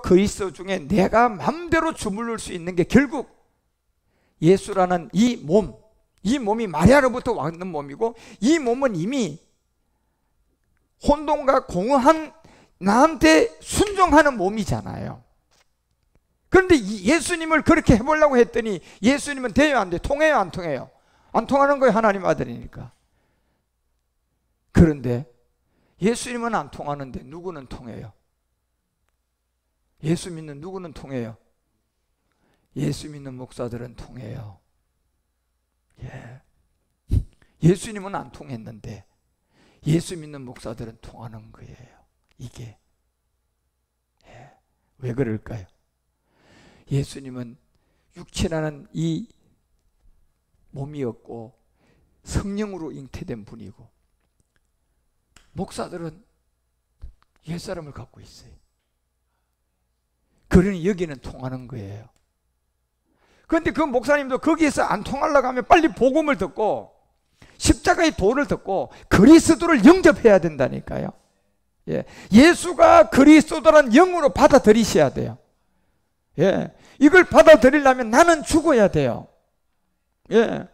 그리스도 중에 내가 마음대로 주물를 수 있는 게 결국 예수라는 이 몸이 마리아로부터 왔는 몸이고, 이 몸은 이미 혼돈과 공허한 나한테 순종하는 몸이잖아요. 그런데 예수님을 그렇게 해보려고 했더니 예수님은 돼요, 안 돼요? 통해요, 안 통해요? 안 통하는 거예요, 하나님 아들이니까. 그런데 예수님은 안 통하는데 누구는 통해요? 예수 믿는 누구는 통해요? 예수 믿는 목사들은 통해요. 예. 예수님은 안 통했는데 예수 믿는 목사들은 통하는 거예요. 이게 왜 그럴까요? 예수님은 육체라는 이 몸이었고 성령으로 잉태된 분이고, 목사들은 옛사람을 갖고 있어요. 그러니 여기는 통하는 거예요. 그런데 그 목사님도 거기에서 안 통하려고 하면 빨리 복음을 듣고 십자가의 도를 듣고 그리스도를 영접해야 된다니까요. 예. 예수가 그리스도라는 영으로 받아들이셔야 돼요. 예. 이걸 받아들이려면 나는 죽어야 돼요. 예.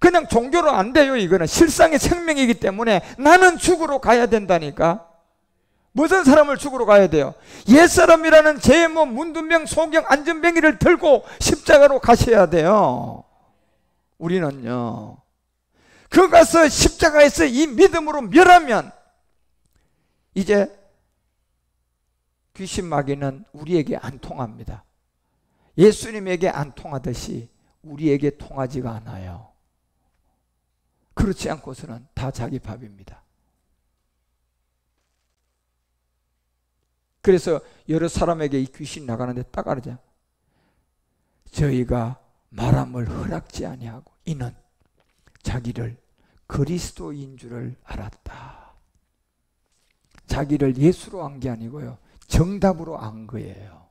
그냥 종교로 안 돼요. 이거는 실상의 생명이기 때문에 나는 죽으러 가야 된다니까. 무슨 사람을 죽으러 가야 돼요? 옛사람이라는 제 몸 문두병 소경 안전병이를 들고 십자가로 가셔야 돼요. 우리는요, 그 가서 십자가에서 이 믿음으로 멸하면 이제 귀신 마귀는 우리에게 안 통합니다. 예수님에게 안 통하듯이 우리에게 통하지가 않아요. 그렇지 않고서는 다 자기 밥입니다. 그래서 여러 사람에게 이 귀신 나가는데 딱 알아요. 저희가 말함을 허락지 아니하고 이는 자기를 그리스도인 줄을 알았다. 자기를 예수로 안 게 아니고요, 정답으로 안 거예요.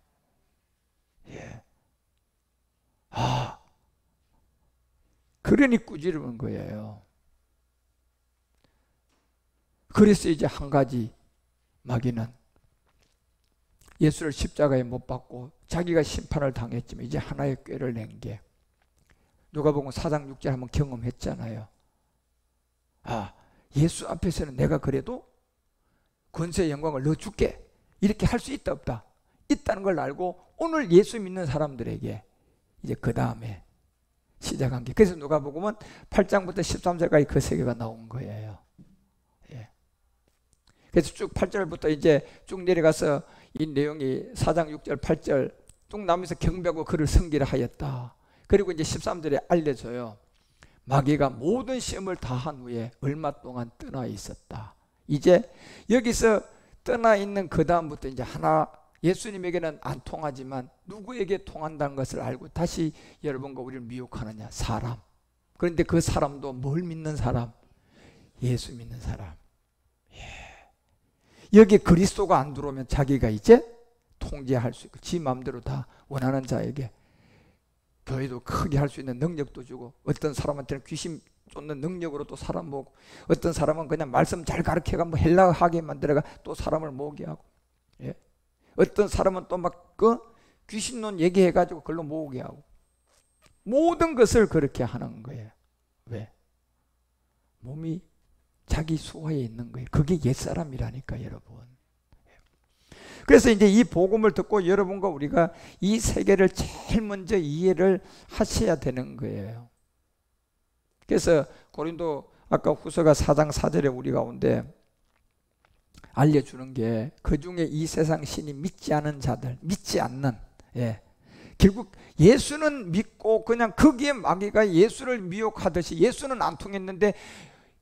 예. 그러니 꾸지르는 거예요. 그래서 이제 한 가지 마귀는 예수를 십자가에 못 박고 자기가 심판을 당했지만 이제 하나의 꾀를 낸 게, 누가복음 4장 6절 한번 경험했잖아요. 예수 앞에서는 내가 그래도 권세의 영광을 너 줄게, 이렇게 할 수 있다 없다? 있다는 걸 알고 오늘 예수 믿는 사람들에게 이제 그 다음에 시작한 게, 그래서 누가복음은 8장부터 13절까지 그 세계가 나온 거예요. 예. 그래서 쭉 8절부터 이제 쭉 내려가서 이 내용이 4장 6절 8절 쭉 나오면서 경배하고 그를 섬기라 하였다. 그리고 이제 13절에 알려줘요. 마귀가 모든 시험을 다 한 후에 얼마 동안 떠나 있었다. 이제 여기서 떠나 있는 그 다음부터 이제 하나, 예수님에게는 안 통하지만 누구에게 통한다는 것을 알고 다시 여러분과 우리를 미혹하느냐? 사람. 그런데 그 사람도 뭘 믿는 사람? 예수 믿는 사람. 여기 그리스도가 안 들어오면 자기가 이제 통제할 수 있고 지 마음대로 다 원하는 자에게 교회도 크게 할 수 있는 능력도 주고, 어떤 사람한테는 귀신 쫓는 능력으로 또 사람 모으고, 어떤 사람은 그냥 말씀 잘 가르쳐가 뭐 헬라하게 만들어가 또 사람을 모으게 하고, 예. 어떤 사람은 또 막 그 귀신론 얘기해가지고 그걸로 모으게 하고, 모든 것을 그렇게 하는 거예요. 왜? 몸이 자기 수하에 있는 거예요. 그게 옛사람이라니까, 여러분. 그래서 이제 이 복음을 듣고 여러분과 우리가 이 세계를 제일 먼저 이해를 하셔야 되는 거예요. 그래서 고린도 아까 후서가 4장 4절에 우리 가운데 알려주는 게, 그 중에 이 세상 신이 믿지 않은 자들, 믿지 않는, 예. 결국 예수는 믿고 그냥 거기에 마귀가 예수를 미혹하듯이 예수는 안 통했는데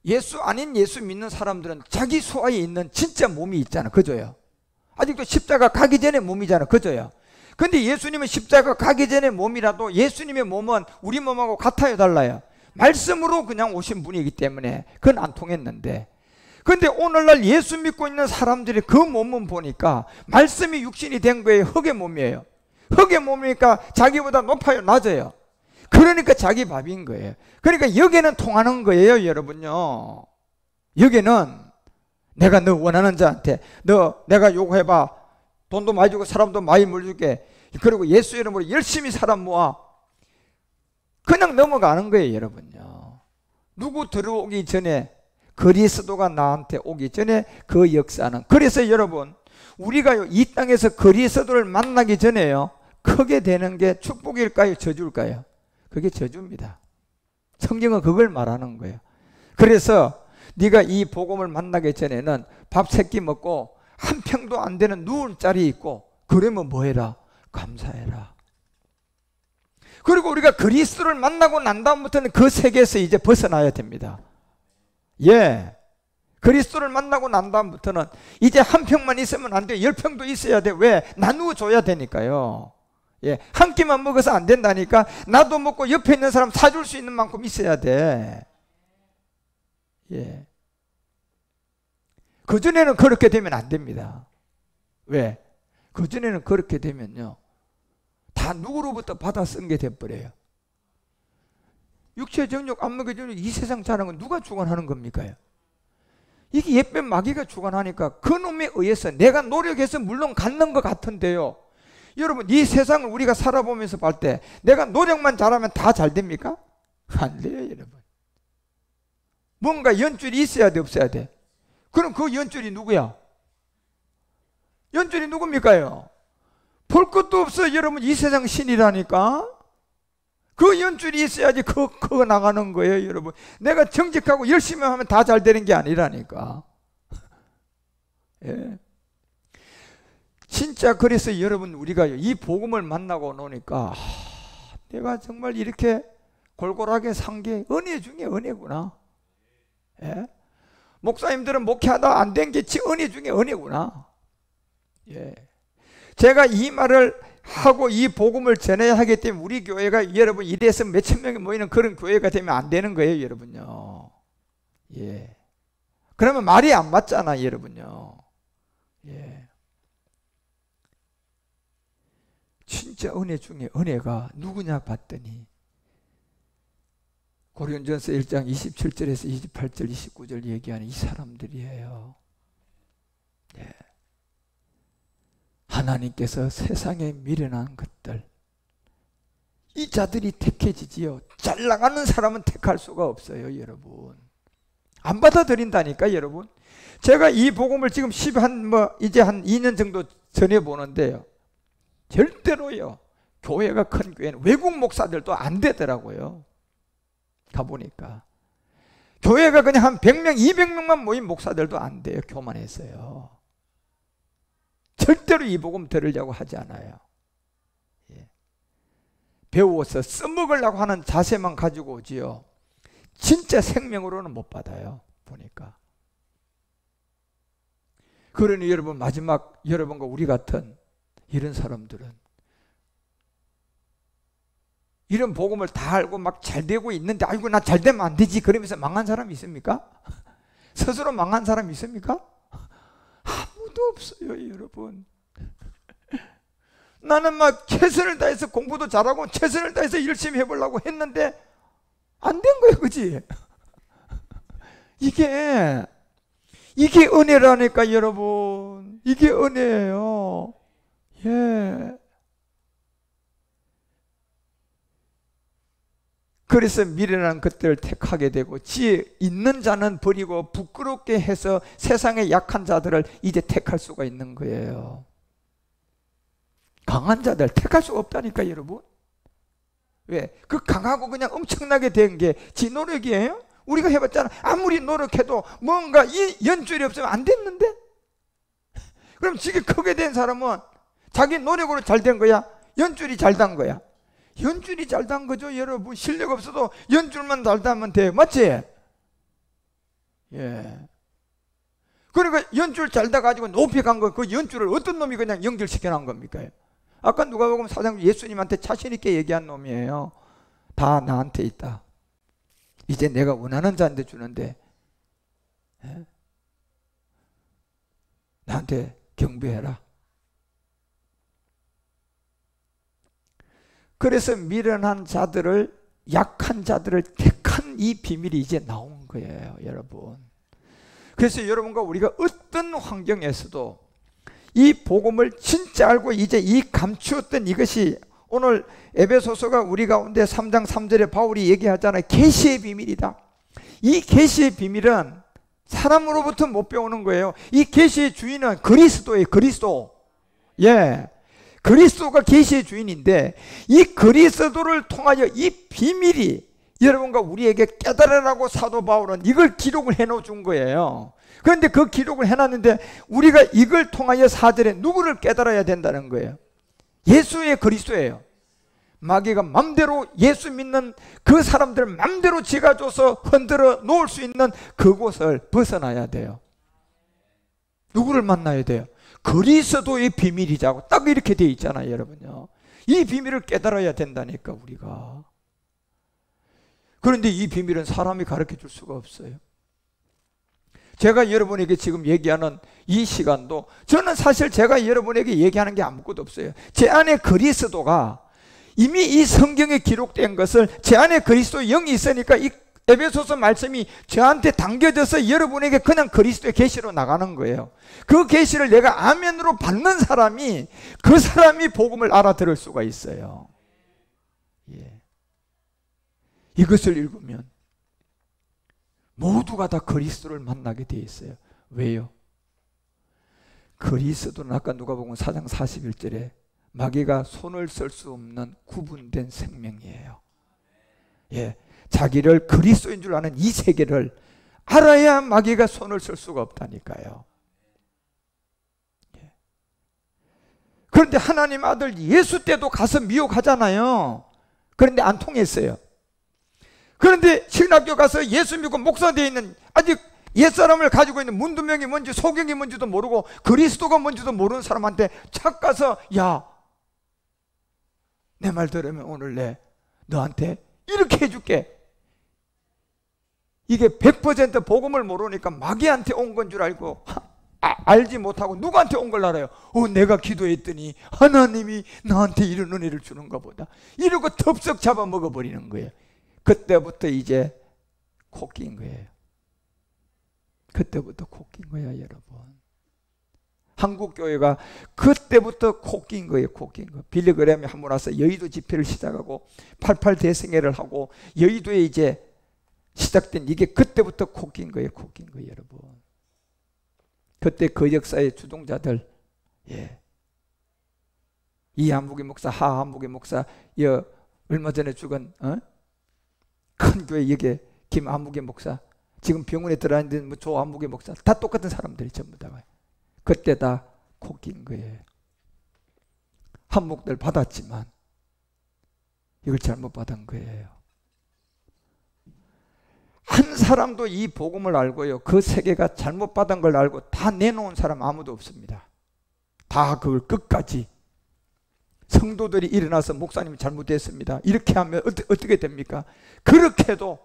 예수 아닌 예수 믿는 사람들은 자기 소화에 있는 진짜 몸이 있잖아. 그죠요? 아직도 십자가 가기 전에 몸이잖아. 그죠요? 근데 예수님은 십자가 가기 전에 몸이라도 예수님의 몸은 우리 몸하고 같아요, 달라요? 말씀으로 그냥 오신 분이기 때문에 그건 안 통했는데, 근데 오늘날 예수 믿고 있는 사람들이 그 몸은 보니까 말씀이 육신이 된 거예요. 흙의 몸이에요. 흙의 몸이니까 자기보다 높아요, 낮아요? 그러니까 자기 밥인 거예요. 그러니까 여기는 통하는 거예요, 여러분요. 여기는 내가 너 원하는 자한테 너 내가 요구해봐, 돈도 많이 주고 사람도 많이 물줄게. 그리고 예수 이름으로 열심히 사람 모아. 그냥 넘어가는 거예요, 여러분요. 누구 들어오기 전에, 그리스도가 나한테 오기 전에 그 역사는. 그래서 여러분, 우리가 이 땅에서 그리스도를 만나기 전에요, 크게 되는 게 축복일까요, 저주일까요? 그게 저주입니다. 성경은 그걸 말하는 거예요. 그래서 네가 이 복음을 만나기 전에는 밥 3끼 먹고 한 평도 안 되는 누울 자리 있고, 그러면 뭐 해라? 감사해라. 그리고 우리가 그리스도를 만나고 난 다음부터는 그 세계에서 이제 벗어나야 됩니다. 예. 그리스도를 만나고 난 다음부터는 이제 한 평만 있으면 안 돼. 10평도 있어야 돼. 왜? 나누어 줘야 되니까요. 예. 한 끼만 먹어서 안 된다니까. 나도 먹고 옆에 있는 사람 사줄 수 있는 만큼 있어야 돼. 예. 그전에는 그렇게 되면 안 됩니다. 왜? 그전에는 그렇게 되면요, 다 누구로부터 받아 쓴 게 돼버려요. 육체 정욕, 안목의 정욕, 이 세상 사는 건 누가 주관하는 겁니까? 이게 옛뱀 마귀가 주관하니까 그 놈에 의해서 내가 노력해서 물론 갖는 것 같은데요, 여러분, 이 세상을 우리가 살아보면서 볼 때 내가 노력만 잘하면 다 잘 됩니까? 안 돼요, 여러분. 뭔가 연줄이 있어야 돼, 없어야 돼? 그럼 그 연줄이 누구야? 연줄이 누굽니까요? 볼 것도 없어, 여러분. 이 세상 신이라니까. 그 연줄이 있어야지 그거 나가는 거예요, 여러분. 내가 정직하고 열심히 하면 다 잘 되는 게 아니라니까. 예. 진짜 그래서 여러분, 우리가 이 복음을 만나고 노니까 내가 정말 이렇게 골골하게 산 게 은혜 중에 은혜구나. 예? 목사님들은 목회하다 안 된 게 은혜 중에 은혜구나. 예. 제가 이 말을 하고 이 복음을 전해야 하기 때문에 우리 교회가 여러분 이래서 몇천 명이 모이는 그런 교회가 되면 안 되는 거예요, 여러분요. 예. 그러면 말이 안 맞잖아, 여러분요. 예. 진짜 은혜 중에 은혜가 누구냐 봤더니 고린도전서 1장 27절에서 28절 29절 얘기하는 이 사람들이에요. 예. 하나님께서 세상에 미련한 것들, 이 자들이 택해지지요. 잘 나가는 사람은 택할 수가 없어요, 여러분. 안 받아들인다니까, 여러분. 제가 이 복음을 지금 이제 한 2년 정도 전해 보는데요, 절대로요, 교회가 큰 교회는 외국 목사들도 안 되더라고요. 가보니까 교회가 그냥 한 100명, 200명만 모인 목사들도 안 돼요. 교만해서요. 절대로 이 복음 들으려고 하지 않아요. 예. 배워서 써먹으려고 하는 자세만 가지고 오지요, 진짜 생명으로는 못 받아요, 보니까. 그러니 여러분, 마지막 여러분과 우리 같은 이런 사람들은 이런 복음을 다 알고 막 잘 되고 있는데, 아이고 나 잘 되면 안 되지 그러면서 망한 사람이 있습니까? 스스로 망한 사람이 있습니까? 아무도 없어요, 여러분. 나는 막 최선을 다해서 공부도 잘하고 최선을 다해서 열심히 해보려고 했는데 안 된 거예요, 그지? 이게 은혜라니까, 여러분. 이게 은혜예요. 예. 그래서 미련한 것들을 택하게 되고, 지혜 있는 자는 버리고 부끄럽게 해서 세상의 약한 자들을 이제 택할 수가 있는 거예요. 강한 자들 택할 수가 없다니까, 여러분. 왜? 그 강하고 그냥 엄청나게 된 게 지 노력이에요? 우리가 해봤잖아. 아무리 노력해도 뭔가 이 연줄이 없으면 안 됐는데? 그럼 지금 크게 된 사람은 자기 노력으로 잘 된 거야? 연줄이 잘 단 거야? 연줄이 잘 단 거죠, 여러분. 실력 없어도 연줄만 잘 다면 돼. 맞지? 예. 그러니까 연줄 잘 다가지고 높이 간 거, 그 연줄을 어떤 놈이 그냥 연결시켜 놓은 겁니까? 아까 누가 보면 사장 예수님한테 자신있게 얘기한 놈이에요. 다 나한테 있다. 이제 내가 원하는 자한테 주는데, 예? 나한테 경배해라. 그래서 미련한 자들을, 약한 자들을 택한 이 비밀이 이제 나온 거예요, 여러분. 그래서 여러분과 우리가 어떤 환경에서도 이 복음을 진짜 알고 이제 이 감추었던 이것이 오늘 에베소서가 우리 가운데 3장 3절에 바울이 얘기하잖아요. 계시의 비밀이다. 이 계시의 비밀은 사람으로부터 못 배우는 거예요. 이 계시의 주인은 그리스도예요. 그리스도. 예, 그리스도가 계시의 주인인데 이 그리스도를 통하여 이 비밀이 여러분과 우리에게 깨달으라고 사도 바울은 이걸 기록을 해놓은 거예요. 그런데 그 기록을 해놨는데 우리가 이걸 통하여 4절에 누구를 깨달아야 된다는 거예요? 예수의 그리스도예요. 마귀가 맘대로 예수 믿는 그 사람들 맘대로 지가 줘서 흔들어 놓을 수 있는 그곳을 벗어나야 돼요. 누구를 만나야 돼요? 그리스도의 비밀이자고 딱 이렇게 되어 있잖아요, 여러분요. 이 비밀을 깨달아야 된다니까 우리가. 그런데 이 비밀은 사람이 가르쳐 줄 수가 없어요. 제가 여러분에게 지금 얘기하는 이 시간도 저는 사실 제가 여러분에게 얘기하는 게 아무것도 없어요. 제 안에 그리스도가 이미 이 성경에 기록된 것을 제 안에 그리스도의 영이 있으니까 이 에베소서 말씀이 저한테 당겨져서 여러분에게 그냥 그리스도의 계시로 나가는 거예요. 그 계시를 내가 아멘으로 받는 사람이 그 사람이 복음을 알아들을 수가 있어요. 예. 이것을 읽으면 모두가 다 그리스도를 만나게 되어 있어요. 왜요? 그리스도는 아까 누가복음 4장 41절에 마귀가 손을 쓸 수 없는 구분된 생명이에요. 예, 자기를 그리스도인 줄 아는 이 세계를 알아야 마귀가 손을 쓸 수가 없다니까요. 예. 그런데 하나님 아들 예수 때도 가서 미혹하잖아요. 그런데 안 통했어요. 그런데 신학교 가서 예수 믿고 목사 되어 있는 아직 옛사람을 가지고 있는 문두명이 뭔지 소경이 뭔지도 모르고 그리스도가 뭔지도 모르는 사람한테 착 가서 야, 내 말 들으면 오늘 내 너한테 이렇게 해줄게. 이게 100% 복음을 모르니까 마귀한테 온 건 줄 알고 알지 못하고 누구한테 온 걸 알아요? 내가 기도했더니 하나님이 나한테 이런 은혜를 주는가 보다. 이러고 덥석 잡아먹어버리는 거예요. 그때부터 이제 코 낀 거예요. 그때부터 코 낀 거야, 여러분. 한국교회가 그때부터 코 낀 거예요. 코 낀 거. 빌리그램이 한 번 와서 여의도 집회를 시작하고 88 대성회를 하고 여의도에 이제 시작된 이게 그때부터 코 낀 거예요. 코 낀 거예요, 여러분. 그때 그 역사의 주동자들, 예, 이한무기 목사, 하한무기 목사, 얼마 전에 죽은 큰 교회 여기 김한무기 목사, 지금 병원에 들어있는 뭐 조한무기 목사, 다 똑같은 사람들이 전부 다 그때 다 코 낀 거예요. 한몫들 받았지만 이걸 잘못 받은 거예요. 한 사람도 이 복음을 알고요, 그 세계가 잘못 받은 걸 알고 다 내놓은 사람 아무도 없습니다. 다 그걸 끝까지 성도들이 일어나서 목사님 잘못됐습니다, 이렇게 하면 어떻게 됩니까? 그렇게도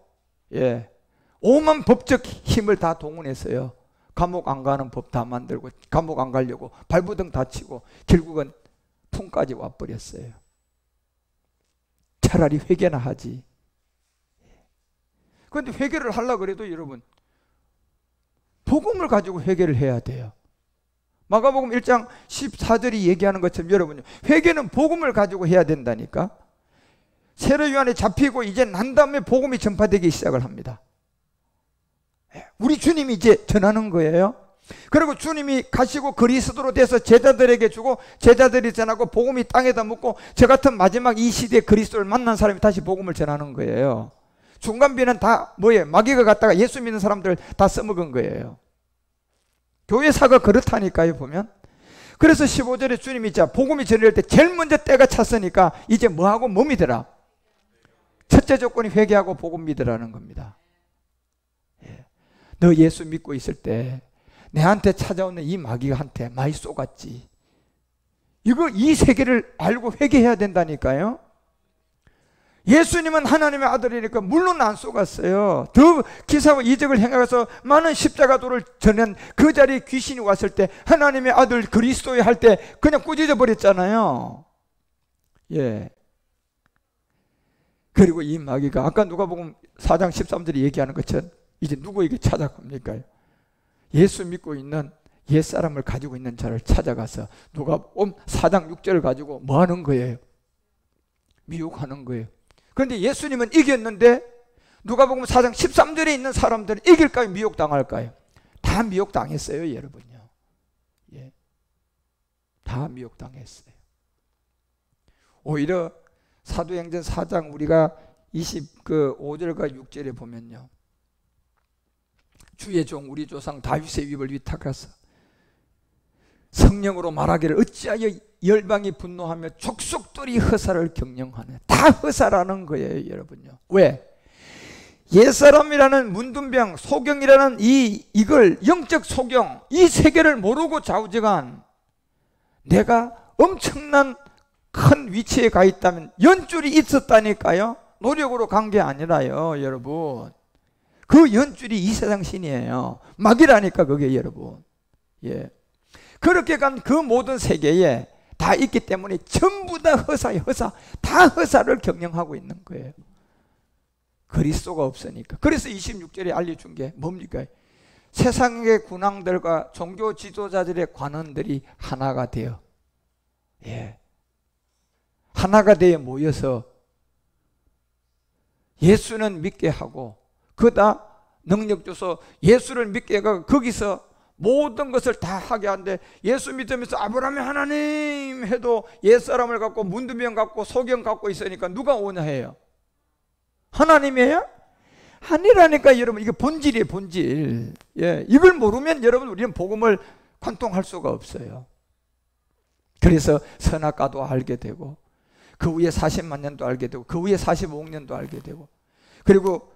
예, 오만 법적 힘을 다 동원해서요, 감옥 안 가는 법 다 만들고 감옥 안 가려고 발부등 다치고 결국은 풍까지 와버렸어요. 차라리 회개나 하지. 그런데 회개를 하려고 그래도 여러분 복음을 가지고 회개를 해야 돼요. 마가복음 1장 14절이 얘기하는 것처럼 여러분 회개는 복음을 가지고 해야 된다니까. 세례 요한에 잡히고 이제 난 다음에 복음이 전파되기 시작을 합니다. 우리 주님이 이제 전하는 거예요. 그리고 주님이 가시고 그리스도로 돼서 제자들에게 주고 제자들이 전하고 복음이 땅에다 묻고 저 같은 마지막 이 시대에 그리스도를 만난 사람이 다시 복음을 전하는 거예요. 중간비는 다 뭐예요? 마귀가 갖다가 예수 믿는 사람들 다 써먹은 거예요. 교회사가 그렇다니까요, 보면. 그래서 15절에 주님이 자 복음이 전할 때 제일 먼저 때가 찼으니까 이제 뭐하고 뭐 믿으라? 첫째 조건이 회개하고 복음 믿으라는 겁니다. 예. 너 예수 믿고 있을 때 내한테 찾아오는 이 마귀한테 많이 쏘갔지. 이 세계를 알고 회개해야 된다니까요. 예수님은 하나님의 아들이니까 물론 안 쏘갔어요. 더 기사와 이적을 행하서 많은 십자가도를 전한 그 자리에 귀신이 왔을 때 하나님의 아들 그리스도에 할 때 그냥 꾸짖어 버렸잖아요. 예. 그리고 이 마귀가 아까 누가복음 4장 13절에 얘기하는 것처럼 이제 누구에게 찾아갑니까? 예수 믿고 있는 옛사람을 가지고 있는 자를 찾아가서 누가복음 4장 6절을 가지고 뭐 하는 거예요? 미혹하는 거예요. 그런데 예수님은 이겼는데 누가복음 4장 13절에 있는 사람들은 이길까요? 미혹당할까요? 다 미혹당했어요, 여러분요. 예. 다 미혹당했어요. 오히려 사도행전 4장 우리가 25절과 6절에 보면요, 주의 종 우리 조상 다윗의 입을 위탁하사 성령으로 말하기를 어찌하여 열방이 분노하며 족속들이 허사를 경영하네. 다 허사라는 거예요, 여러분요. 왜? 옛사람이라는 문둥병, 소경이라는 이걸 영적 소경, 이 세계를 모르고 좌우지간 내가 엄청난 큰 위치에 가 있다면 연줄이 있었다니까요. 노력으로 간 게 아니라요, 여러분. 그 연줄이 이 세상 신이에요. 막이라니까 그게, 여러분. 예. 그렇게 간 그 모든 세계에 다 있기 때문에 전부 다 허사예요. 허사. 다 허사를 경영하고 있는 거예요. 그리스도가 없으니까. 그래서 26절에 알려준 게 뭡니까? 세상의 군왕들과 종교 지도자들의 관원들이 하나가 되어, 예, 하나가 되어 모여서 예수는 믿게 하고, 그다 능력 줘서 예수를 믿게 하고, 거기서 모든 것을 다 하게 하는데, 예수 믿으면서 아브라함의 하나님 해도 옛사람을 갖고 문두병 갖고 소경 갖고 있으니까 누가 오냐 해요? 하나님이에요? 아니라니까, 여러분. 이게 본질이에요, 본질. 예, 이걸 모르면 여러분, 우리는 복음을 관통할 수가 없어요. 그래서 선악과도 알게 되고, 그 위에 40만 년도 알게 되고, 그 위에 45억 년도 알게 되고, 그리고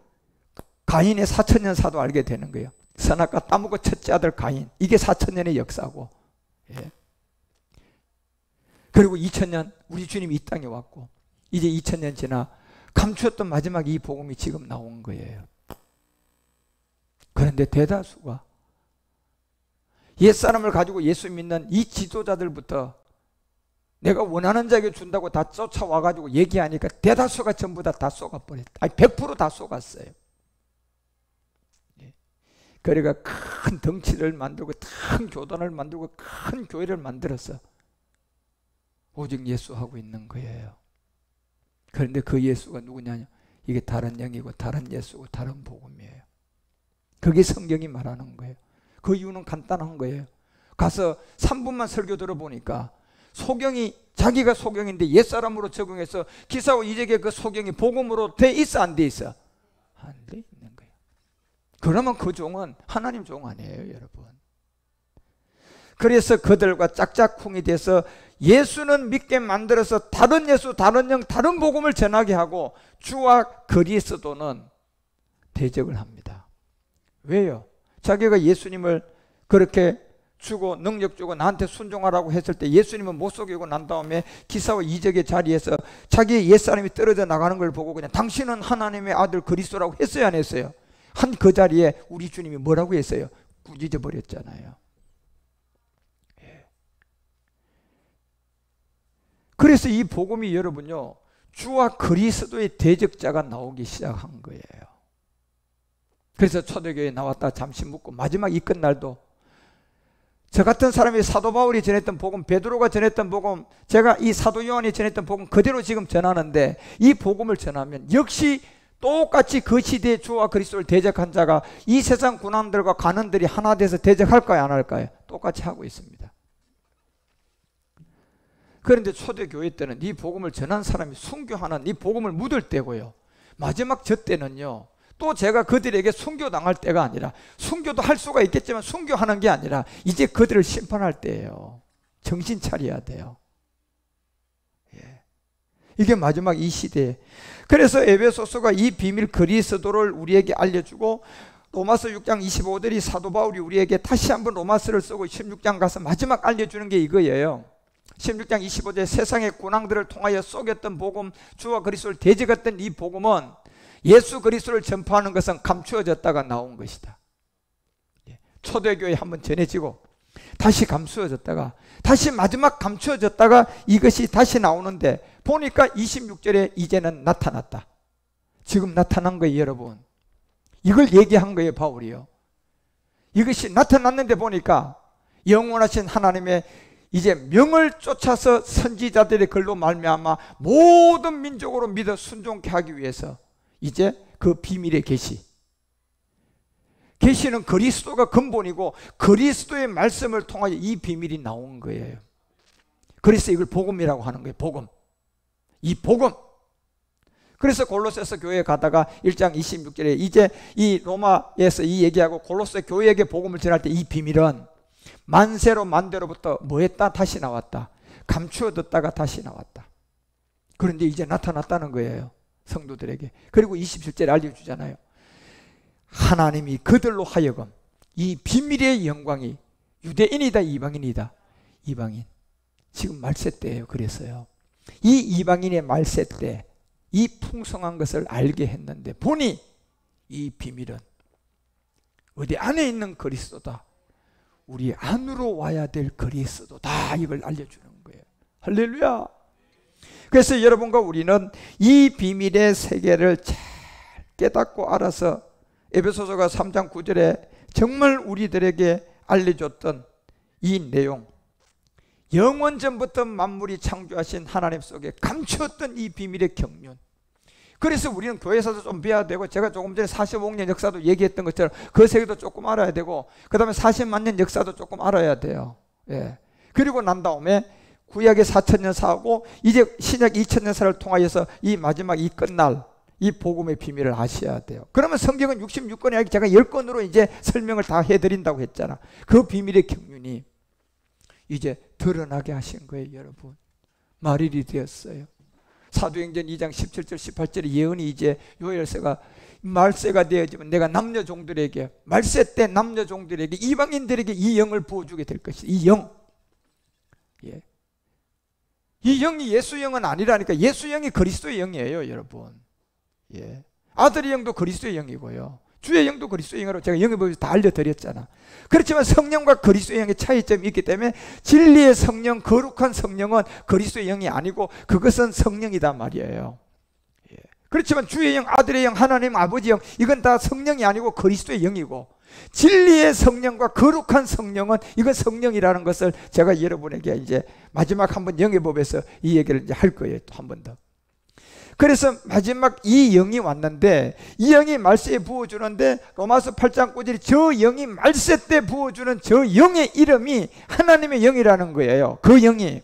가인의 4,000년 사도 알게 되는 거예요. 선악과 따먹고 첫째 아들 가인, 이게 4,000년의 역사고, 예. 그리고 2000년 우리 주님이 이 땅에 왔고, 이제 2000년 지나 감추었던 마지막 이 복음이 지금 나온 거예요. 그런데 대다수가 옛사람을 가지고 예수 믿는 이 지도자들부터 내가 원하는 자에게 준다고 다 쫓아와가지고 얘기하니까 대다수가 전부 다 쏘가버렸다. 아니 100% 다 쏘갔어요. 그러니까 큰 덩치를 만들고 큰 교단을 만들고 큰 교회를 만들어서 오직 예수하고 있는 거예요. 그런데 그 예수가 누구냐? 이게 다른 영이고 다른 예수고 다른 복음이에요. 그게 성경이 말하는 거예요. 그 이유는 간단한 거예요. 가서 3분만 설교 들어보니까 소경이, 자기가 소경인데 옛사람으로 적용해서 기사와 이적의 그 소경이 복음으로 돼 있어, 안 돼 있어? 안 돼 있는 거예요. 그러면 그 종은 하나님 종 아니에요, 여러분. 그래서 그들과 짝짝꿍이 돼서 예수는 믿게 만들어서 다른 예수, 다른 영, 다른 복음을 전하게 하고 주와 그리스도는 대적을 합니다. 왜요? 자기가 예수님을 그렇게 주고 능력 주고 나한테 순종하라고 했을 때 예수님은 못 속이고 난 다음에 기사와 이적의 자리에서 자기의 옛사람이 떨어져 나가는 걸 보고 그냥 당신은 하나님의 아들 그리스도라고 했어요, 안 했어요? 한 그 자리에 우리 주님이 뭐라고 했어요? 꾸짖어 버렸잖아요. 예. 그래서 이 복음이 여러분요, 주와 그리스도의 대적자가 나오기 시작한 거예요. 그래서 초대교회에 나왔다 잠시 묵고 마지막 이 끝날도 저 같은 사람이 사도 바울이 전했던 복음, 베드로가 전했던 복음, 제가 이 사도 요한이 전했던 복음 그대로 지금 전하는데, 이 복음을 전하면 역시 똑같이 그 시대에 주와 그리스도를 대적한 자가 이 세상 군왕들과 관원들이 하나 돼서 대적할까요, 안 할까요? 똑같이 하고 있습니다. 그런데 초대교회 때는 이 복음을 전한 사람이 순교하는 이 복음을 묻을 때고요, 마지막 저 때는요, 또 제가 그들에게 순교당할 때가 아니라, 순교도 할 수가 있겠지만 순교하는 게 아니라 이제 그들을 심판할 때예요. 정신 차려야 돼요. 예. 이게 마지막 이 시대에. 그래서 에베소서가 이 비밀 그리스도를 우리에게 알려주고, 로마서 6장 25절이 사도 바울이 우리에게 다시 한번 로마서를 쓰고 16장 가서 마지막 알려주는 게 이거예요. 16장 25절에 세상의 군왕들을 통하여 속였던 복음, 주와 그리스도를 대적했던 이 복음은 예수 그리스도를 전파하는 것은 감추어졌다가 나온 것이다. 초대교회에 한번 전해지고 다시 감추어졌다가 다시 마지막 감추어졌다가 이것이 다시 나오는데, 보니까 26절에 이제는 나타났다. 지금 나타난 거예요, 여러분. 이걸 얘기한 거예요, 바울이요. 이것이 나타났는데 보니까 영원하신 하나님의 이제 명을 쫓아서 선지자들의 글로 말미암아 모든 민족으로 믿어 순종케 하기 위해서 이제 그 비밀의 계시는 그리스도가 근본이고 그리스도의 말씀을 통하여 이 비밀이 나온 거예요. 그래서 이걸 복음이라고 하는 거예요. 복음. 이 복음. 그래서 골로새서 교회에 가다가 1장 26절에 이제 이 로마에서 이 얘기하고 골로새 교회에게 복음을 전할 때 이 비밀은 만세로 만대로부터 뭐 했다? 다시 나왔다. 감추어뒀다가 다시 나왔다. 그런데 이제 나타났다는 거예요. 성도들에게. 그리고 27절에 알려주잖아요. 하나님이 그들로 하여금 이 비밀의 영광이 유대인이다 이방인이다. 이방인. 지금 말세 때예요. 그래서요. 이 이방인의 말세 때 이 풍성한 것을 알게 했는데 보니 이 비밀은 어디 안에 있는 그리스도다. 우리 안으로 와야 될 그리스도다. 이걸 알려주는 거예요. 할렐루야. 그래서 여러분과 우리는 이 비밀의 세계를 잘 깨닫고 알아서 에베소서가 3장 9절에 정말 우리들에게 알려줬던 이 내용, 영원 전부터 만물이 창조하신 하나님 속에 감추었던 이 비밀의 경륜. 그래서 우리는 교회에서도 좀 배워야 되고, 제가 조금 전에 45년 역사도 얘기했던 것처럼 그 세계도 조금 알아야 되고, 그 다음에 40만 년 역사도 조금 알아야 돼요. 예. 그리고 난 다음에 구약의 4,000년사하고 이제 신약 2,000년사를 통하여서 이 마지막 이 끝날 이 복음의 비밀을 아셔야 돼요. 그러면 성경은 66권에 아니고 제가 10권으로 이제 설명을 다 해드린다고 했잖아. 그 비밀의 경륜이 이제 드러나게 하신 거예요, 여러분. 말일이 되었어요. 사도행전 2장 17절 18절에 예언이 이제 요엘서가 말세가 되어지면 내가 남녀 종들에게, 말세 때 남녀 종들에게, 이방인들에게 이 영을 부어주게 될 것이다. 이 영. 예. 이 영이 예수 영은 아니라니까. 예수 영이 그리스도의 영이에요, 여러분. 예. 아들의 영도 그리스도의 영이고요. 주의 영도 그리스도의 영으로 제가 영의 법에서 다 알려드렸잖아. 그렇지만 성령과 그리스도의 영의 차이점이 있기 때문에 진리의 성령, 거룩한 성령은 그리스도의 영이 아니고 그것은 성령이다 말이에요. 예. 그렇지만 주의 영, 아들의 영, 하나님 아버지 영, 이건 다 성령이 아니고 그리스도의 영이고, 진리의 성령과 거룩한 성령은 이건 성령이라는 것을 제가 여러분에게 이제 마지막 한번 영의 법에서 이 얘기를 이제 할 거예요. 또 한 번 더. 그래서 마지막 이 영이 왔는데, 이 영이 말세에 부어주는데 로마서 8장 9절이 저 영이 말세 때 부어주는 저 영의 이름이 하나님의 영이라는 거예요. 그 영이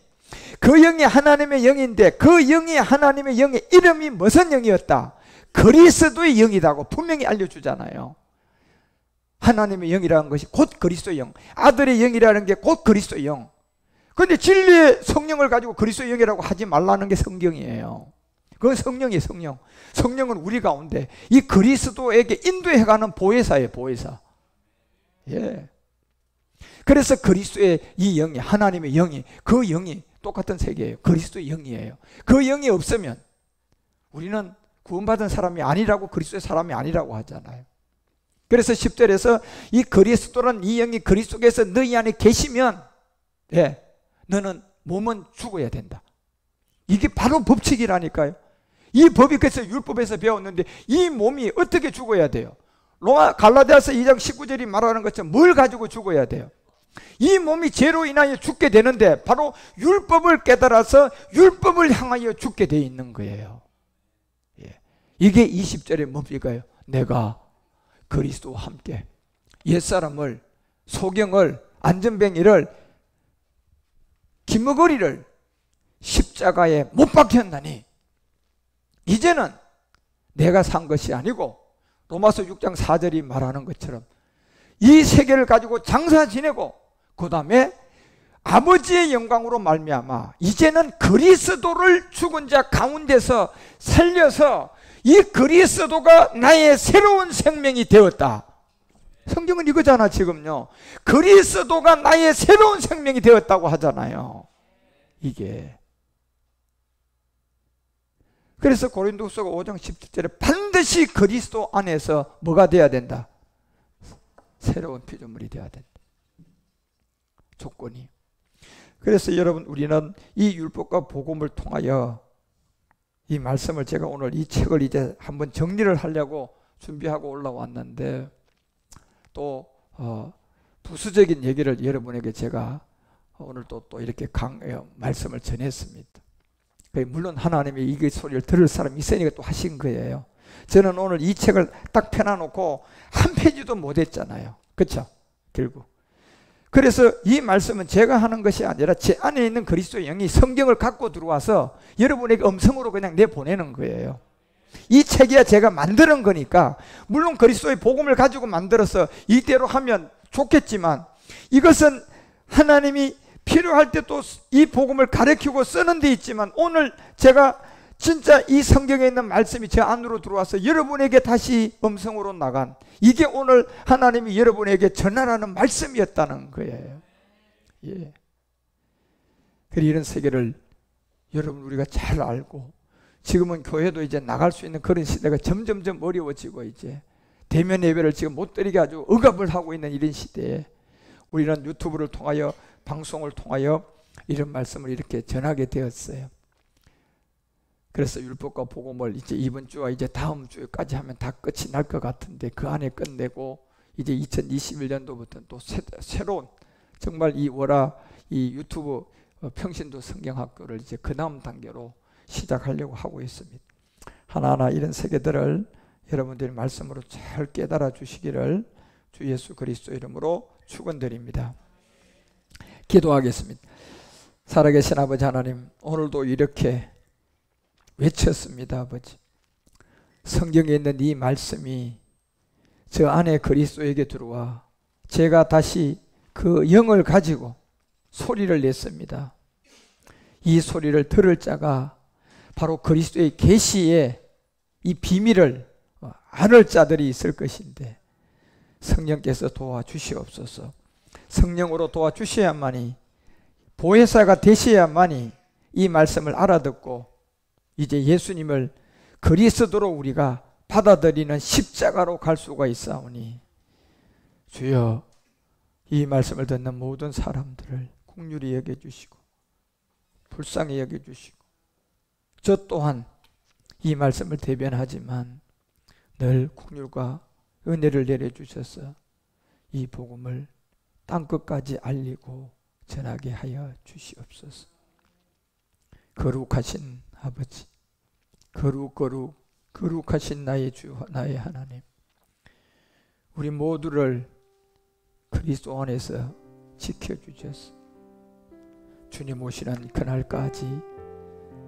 하나님의 영인데 그 영이 하나님의 영의 이름이 무슨 영이었다? 그리스도의 영이라고 분명히 알려주잖아요. 하나님의 영이라는 것이 곧 그리스도의 영, 아들의 영이라는 게 곧 그리스도의 영. 그런데 진리의 성령을 가지고 그리스도의 영이라고 하지 말라는 게 성경이에요. 그건 성령이에요. 성령. 성령은 우리 가운데 이 그리스도에게 인도해가는 보혜사예요. 보혜사. 예. 그래서 그리스도의 이 영이, 하나님의 영이, 그 영이 똑같은 세계예요. 그리스도의 영이에요. 그 영이 없으면 우리는 구원받은 사람이 아니라고, 그리스도의 사람이 아니라고 하잖아요. 그래서 10절에서 이 그리스도란 이 영이 그리스도께서 너희 안에 계시면, 예, 너는 몸은 죽어야 된다. 이게 바로 법칙이라니까요. 이 법이 그래서 율법에서 배웠는데 이 몸이 어떻게 죽어야 돼요? 갈라디아서 2장 19절이 말하는 것처럼 뭘 가지고 죽어야 돼요? 이 몸이 죄로 인하여 죽게 되는데 바로 율법을 깨달아서 율법을 향하여 죽게 되어 있는 거예요. 예. 이게 20절의 뭡니까요? 내가 그리스도와 함께 옛사람을, 소경을, 안전뱅이를, 기머거리를 십자가에 못 박혔나니 이제는 내가 산 것이 아니고, 로마서 6장 4절이 말하는 것처럼 이 세계를 가지고 장사 지내고 그 다음에 아버지의 영광으로 말미암아 이제는 그리스도를 죽은 자 가운데서 살려서 이 그리스도가 나의 새로운 생명이 되었다. 성경은 이거잖아. 지금요, 그리스도가 나의 새로운 생명이 되었다고 하잖아요. 이게 그래서 고린도후서 5장 17절에 반드시 그리스도 안에서 뭐가 돼야 된다? 새로운 피조물이 돼야 된다. 조건이. 그래서 여러분, 우리는 이 율법과 복음을 통하여 이 말씀을, 제가 오늘 이 책을 이제 한번 정리를 하려고 준비하고 올라왔는데 또 부수적인 얘기를 여러분에게 제가 오늘 또 이렇게 말씀을 전했습니다. 물론 하나님이 이 소리를 들을 사람이 있으니까 또 하신 거예요. 저는 오늘 이 책을 딱 펴놔놓고 한 페이지도 못했잖아요. 그렇죠? 결국. 그래서 이 말씀은 제가 하는 것이 아니라 제 안에 있는 그리스도의 영이 성경을 갖고 들어와서 여러분에게 음성으로 그냥 내보내는 거예요. 이 책이야 제가 만드는 거니까, 물론 그리스도의 복음을 가지고 만들어서 이대로 하면 좋겠지만, 이것은 하나님이 필요할 때 또 이 복음을 가르치고 쓰는 데 있지만, 오늘 제가 진짜 이 성경에 있는 말씀이 제 안으로 들어와서 여러분에게 다시 음성으로 나간, 이게 오늘 하나님이 여러분에게 전하라는 말씀이었다는 거예요. 예. 그리고 이런 세계를 여러분 우리가 잘 알고, 지금은 교회도 이제 나갈 수 있는 그런 시대가 점점점 어려워지고, 이제 대면 예배를 지금 못 드리게 아주 억압을 하고 있는 이런 시대에 우리는 유튜브를 통하여, 방송을 통하여 이런 말씀을 이렇게 전하게 되었어요. 그래서 율법과 복음을 이제 이번 주와 이제 다음 주까지 하면 다 끝이 날 것 같은데, 그 안에 끝내고 이제 2021년도부터는 또 새로운, 정말 이 유튜브 평신도 성경학교를 이제 그 다음 단계로 시작하려고 하고 있습니다. 하나하나 이런 세계들을 여러분들이 말씀으로 잘 깨달아 주시기를 주 예수 그리스도 이름으로 축원드립니다. 기도하겠습니다. 살아계신 아버지 하나님, 오늘도 이렇게 외쳤습니다. 아버지, 성경에 있는 이 말씀이 저 안에 그리스도에게 들어와 제가 다시 그 영을 가지고 소리를 냈습니다. 이 소리를 들을 자가 바로 그리스도의 계시의 이 비밀을 알을 자들이 있을 것인데, 성령께서 도와주시옵소서. 성령으로 도와주셔야만이, 보혜사가 되셔야만이 이 말씀을 알아듣고 이제 예수님을 그리스도로 우리가 받아들이는 십자가로 갈 수가 있사오니, 주여 이 말씀을 듣는 모든 사람들을 긍휼히 여겨주시고 불쌍히 여겨주시고, 저 또한 이 말씀을 대변하지만 늘 긍휼과 은혜를 내려주셔서 이 복음을 땅끝까지 알리고 전하게 하여 주시옵소서. 거룩하신 아버지, 거룩하신 나의 주, 나의 하나님, 우리 모두를 그리스도 안에서 지켜주셔서 주님 오시는 그날까지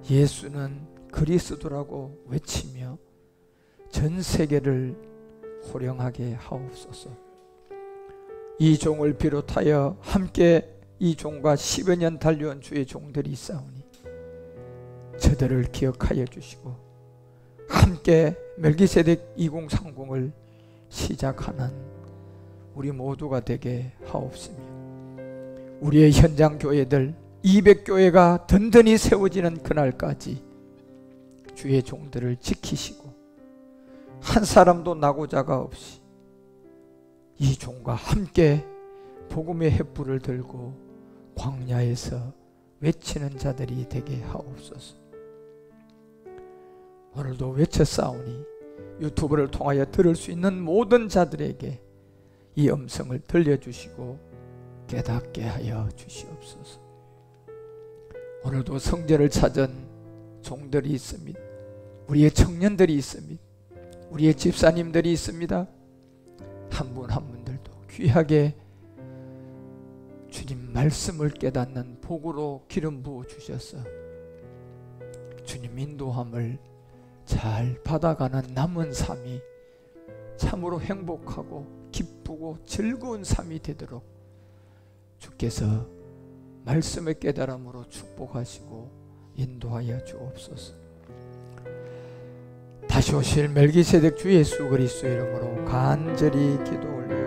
예수는 그리스도라고 외치며 전 세계를 호령하게 하옵소서. 이 종을 비롯하여 함께 이 종과 10여 년 달려온 주의 종들이 있사오니 저들을 기억하여 주시고, 함께 멜기세덱 2030을 시작하는 우리 모두가 되게 하옵시며, 우리의 현장 교회들 200교회가 든든히 세워지는 그날까지 주의 종들을 지키시고 한 사람도 나고자가 없이 이 종과 함께 복음의 횃불을 들고 광야에서 외치는 자들이 되게 하옵소서. 오늘도 외쳤사오니 유튜브를 통하여 들을 수 있는 모든 자들에게 이 음성을 들려주시고 깨닫게 하여 주시옵소서. 오늘도 성전을 찾은 종들이 있습니다. 우리의 청년들이 있습니다. 우리의 집사님들이 있습니다. 한 분 한 분들도 귀하게 주님 말씀을 깨닫는 복으로 기름 부어 주셔서 주님 인도함을 잘 받아가는 남은 삶이 참으로 행복하고 기쁘고 즐거운 삶이 되도록 주께서 말씀의 깨달음으로 축복하시고 인도하여 주옵소서. 다시 오실 멜기세덱 주 예수 그리스도 이름으로 간절히 기도 올려